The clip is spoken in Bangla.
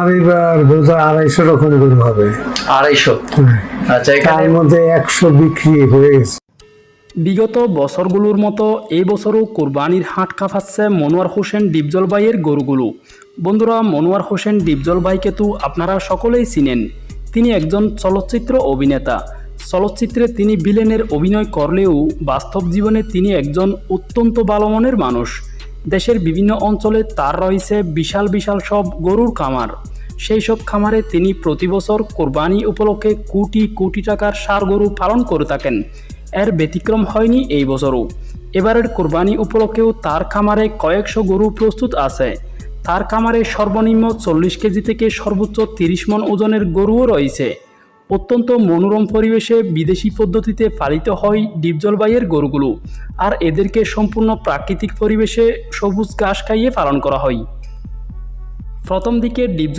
এবার বোধহয় 250 রকম গরু হবে। 250? আচ্ছা, তার মধ্যে 100 বিক্রি হয়ে গেছে। বিগত বছরগুলোর মতো এই বছরও কোরবানির হাট কাঁপাচ্ছে মনোয়ার হোসেন ডিপজল ভাইয়ের গরুগুলো। বন্ধুরা, মনোয়ার হোসেন ডিপজল ভাইকে তো আপনারা সকলেই চিনেন। তিনি একজন চলচ্চিত্র অভিনেতা। চলচ্চিত্রে তিনি ভিলেনের অভিনয় করলেও বাস্তব জীবনে তিনি একজন অত্যন্ত ভালো মনের মানুষ। দেশের বিভিন্ন অঞ্চলে তার রয়েছে বিশাল বিশাল সব গরুর খামার। সেই সব খামারে তিনি প্রতি বছর কোরবানি উপলক্ষে কোটি কোটি টাকার ষাঁড় গরু পালন করে থাকেন। এর ব্যতিক্রম হয়নি এই বছরও। এবারের কোরবানি উপলক্ষেও তার খামারে কয়েকশো গরু প্রস্তুত আছে। তার খামারে সর্বনিম্ন 40 কেজি থেকে সর্বোচ্চ 30 মণ ওজনের গরুও রয়েছে। অত্যন্ত মনোরম পরিবেশে বিদেশি পদ্ধতিতে পালিত হয় ডিপজল ভাইয়ের গরুগুলো, আর এদেরকে সম্পূর্ণ প্রাকৃতিক পরিবেশে সবুজ ঘাস খাইয়ে পালন করা হয়। প্রথম দিকে ডিপজল